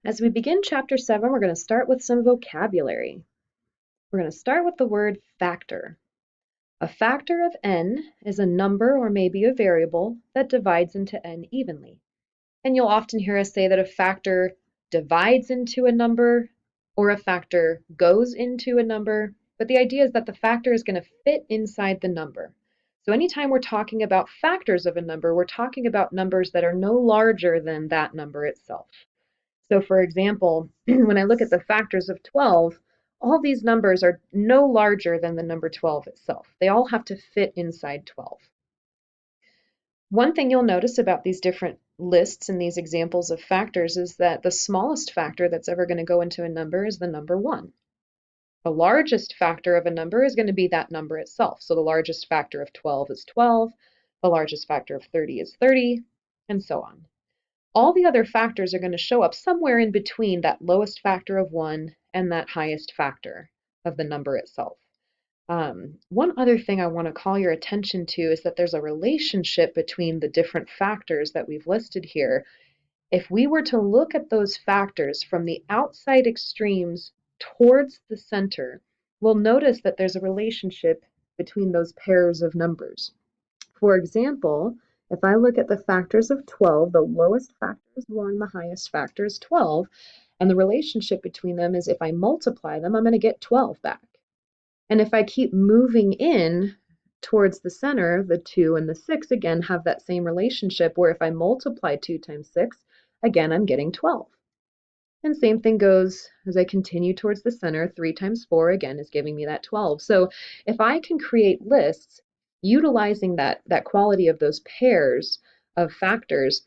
As we begin Chapter 7, we're going to start with some vocabulary. We're going to start with the word factor. A factor of n is a number or maybe a variable that divides into n evenly. And you'll often hear us say that a factor divides into a number or a factor goes into a number, but the idea is that the factor is going to fit inside the number. So anytime we're talking about factors of a number, we're talking about numbers that are no larger than that number itself. So for example, when I look at the factors of 12, all these numbers are no larger than the number 12 itself. They all have to fit inside 12. One thing you'll notice about these different lists and these examples of factors is that the smallest factor that's ever going to go into a number is the number 1. The largest factor of a number is going to be that number itself. So the largest factor of 12 is 12, the largest factor of 30 is 30, and so on. All the other factors are going to show up somewhere in between that lowest factor of 1 and that highest factor of the number itself. One other thing I want to call your attention to is that there's a relationship between the different factors that we've listed here. If we were to look at those factors from the outside extremes towards the center, we'll notice that there's a relationship between those pairs of numbers. For example, if I look at the factors of 12, the lowest factor is 1, the highest factor is 12, and the relationship between them is if I multiply them, I'm going to get 12 back. And if I keep moving in towards the center, the 2 and the 6 again have that same relationship where if I multiply 2 times 6, again I'm getting 12. And same thing goes as I continue towards the center, 3 times 4 again is giving me that 12. So if I can create lists utilizing that quality of those pairs of factors,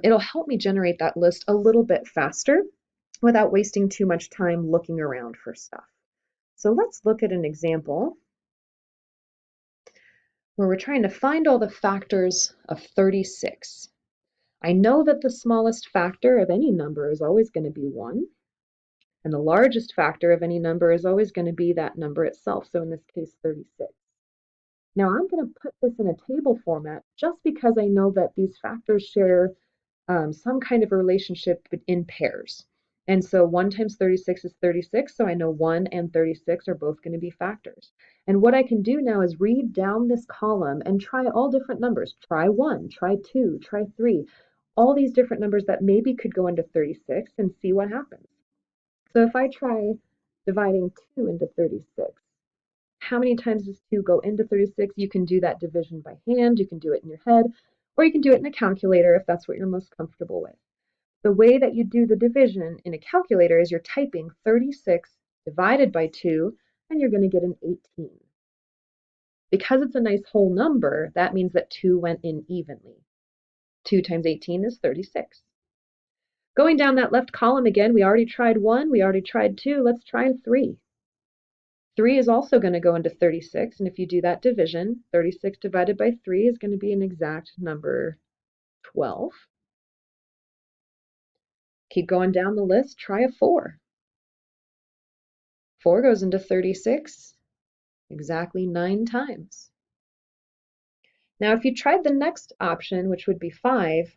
it'll help me generate that list a little bit faster without wasting too much time looking around for stuff. So let's look at an example where we're trying to find all the factors of 36. I know that the smallest factor of any number is always going to be 1. And the largest factor of any number is always going to be that number itself. So in this case, 36. Now I'm going to put this in a table format just because I know that these factors share some kind of a relationship in pairs. And so 1 times 36 is 36, so I know 1 and 36 are both going to be factors. And what I can do now is read down this column and try all different numbers. Try 1, try 2, try 3, all these different numbers that maybe could go into 36 and see what happens. So if I try dividing 2 into 36, how many times does 2 go into 36? You can do that division by hand, you can do it in your head, or you can do it in a calculator if that's what you're most comfortable with. The way that you do the division in a calculator is you're typing 36 divided by 2, and you're going to get an 18. Because it's a nice whole number, that means that 2 went in evenly. 2 times 18 is 36. Going down that left column again, we already tried 1, we already tried 2, let's try 3. 3 is also going to go into 36, and if you do that division, 36 divided by 3 is going to be an exact number 12. Keep going down the list, try a 4. 4 goes into 36 exactly 9 times. Now if you tried the next option, which would be 5,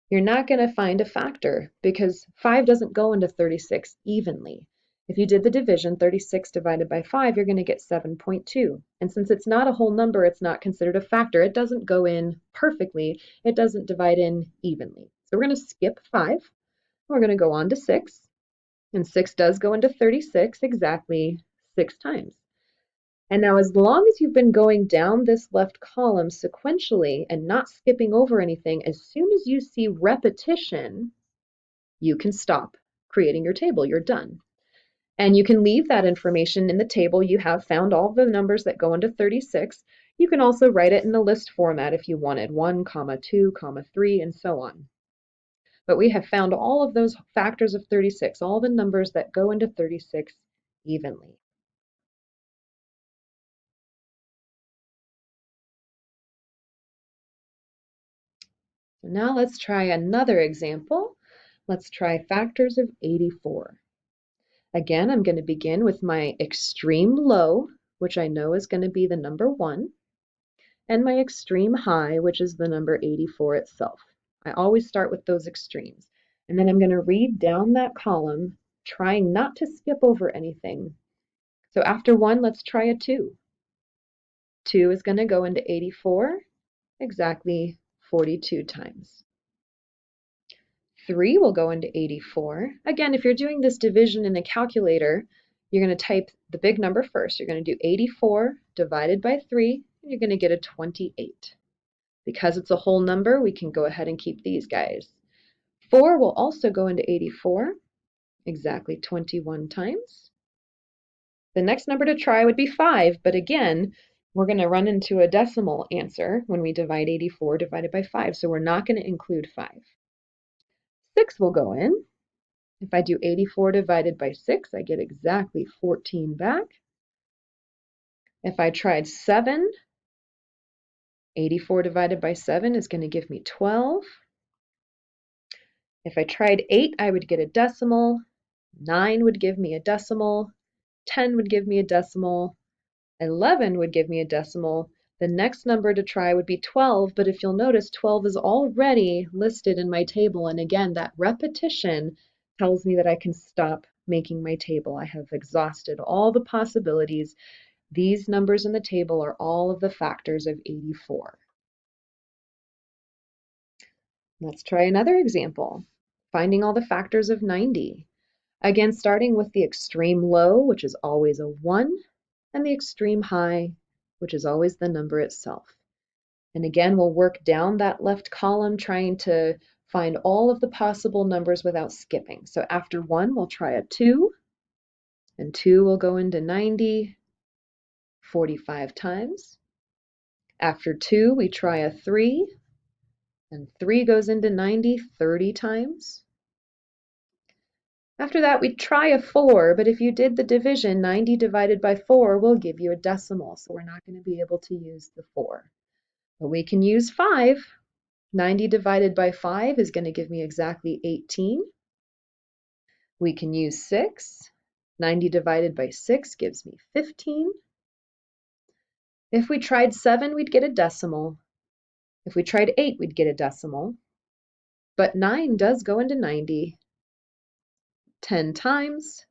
you're not going to find a factor because 5 doesn't go into 36 evenly. If you did the division, 36 divided by 5, you're going to get 7.2. And since it's not a whole number, it's not considered a factor. It doesn't go in perfectly. It doesn't divide in evenly. So we're going to skip 5. We're going to go on to 6. And 6 does go into 36 exactly 6 times. And now as long as you've been going down this left column sequentially and not skipping over anything, as soon as you see repetition, you can stop creating your table. You're done. And you can leave that information in the table. You have found all the numbers that go into 36. You can also write it in a list format if you wanted, 1, 2, 3, and so on. But we have found all of those factors of 36, all the numbers that go into 36 evenly. So now let's try another example. Let's try factors of 84. Again, I'm going to begin with my extreme low, which I know is going to be the number 1, and my extreme high, which is the number 84 itself. I always start with those extremes. And then I'm going to read down that column, trying not to skip over anything. So after 1, let's try a 2. 2 is going to go into 84 exactly 42 times. 3 will go into 84. Again, if you're doing this division in a calculator, you're going to type the big number first. You're going to do 84 divided by 3, and you're going to get a 28. Because it's a whole number, we can go ahead and keep these guys. 4 will also go into 84, exactly 21 times. The next number to try would be 5, but again, we're going to run into a decimal answer when we divide 84 divided by 5, so we're not going to include 5. 6 will go in. If I do 84 divided by 6, I get exactly 14 back. If I tried 7, 84 divided by 7 is going to give me 12. If I tried 8, I would get a decimal. 9 would give me a decimal. 10 would give me a decimal. 11 would give me a decimal. The next number to try would be 12, but if you'll notice, 12 is already listed in my table. And again, that repetition tells me that I can stop making my table. I have exhausted all the possibilities. These numbers in the table are all of the factors of 84. Let's try another example. Finding all the factors of 90. Again, starting with the extreme low, which is always a 1, and the extreme high, which is always the number itself. And again, we'll work down that left column trying to find all of the possible numbers without skipping. So after 1, we'll try a 2, and 2 will go into 90 45 times. After 2, we try a 3, and 3 goes into 90 30 times. After that, we try a 4, but if you did the division, 90 divided by 4 will give you a decimal, so we're not going to be able to use the 4. But we can use 5. 90 divided by 5 is going to give me exactly 18. We can use 6. 90 divided by 6 gives me 15. If we tried 7, we'd get a decimal. If we tried 8, we'd get a decimal. But 9 does go into 90 10 times.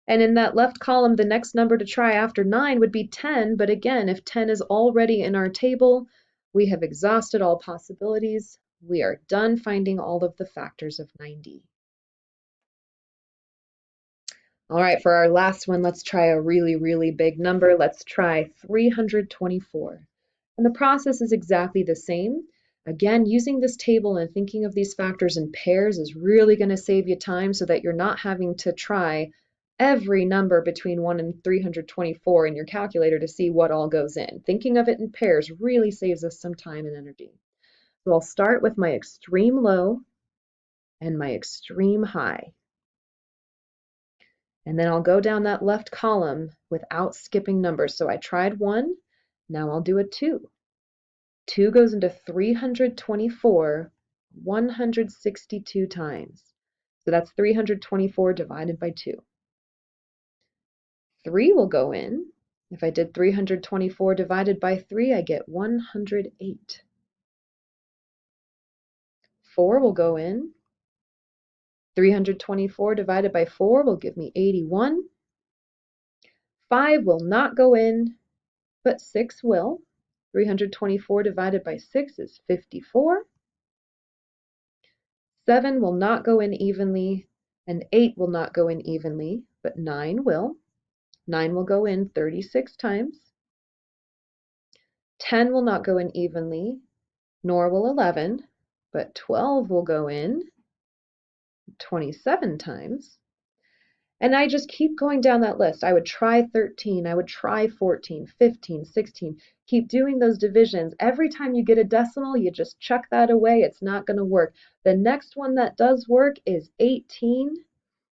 And in that left column, the next number to try after 9 would be 10. But again, if 10 is already in our table, we have exhausted all possibilities. We are done finding all of the factors of 90. All right, for our last one, let's try a really, really big number. Let's try 324. And the process is exactly the same. Again, using this table and thinking of these factors in pairs is really going to save you time so that you're not having to try every number between 1 and 324 in your calculator to see what all goes in. Thinking of it in pairs really saves us some time and energy. So I'll start with my extreme low and my extreme high. And then I'll go down that left column without skipping numbers. So I tried 1, now I'll do a 2. 2 goes into 324 162 times. So that's 324 divided by 2. 3 will go in. If I did 324 divided by 3, I get 108. 4 will go in. 324 divided by 4 will give me 81. 5 will not go in, but 6 will. 324 divided by 6 is 54. 7 will not go in evenly, and 8 will not go in evenly, but 9 will. 9 will go in 36 times. 10 will not go in evenly, nor will 11, but 12 will go in 27 times. And I just keep going down that list. I would try 13, I would try 14, 15, 16. Keep doing those divisions. Every time you get a decimal, you just chuck that away. It's not going to work. The next one that does work is 18.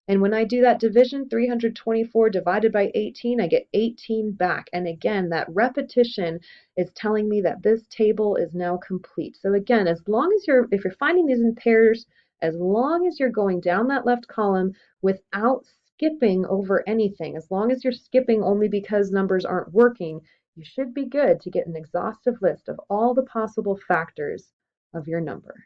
And when I do that division, 324 divided by 18, I get 18 back. And again, that repetition is telling me that this table is now complete. So again, if you're finding these in pairs, as long as you're going down that left column without skipping over anything, as long as you're skipping only because numbers aren't working, you should be good to get an exhaustive list of all the possible factors of your number.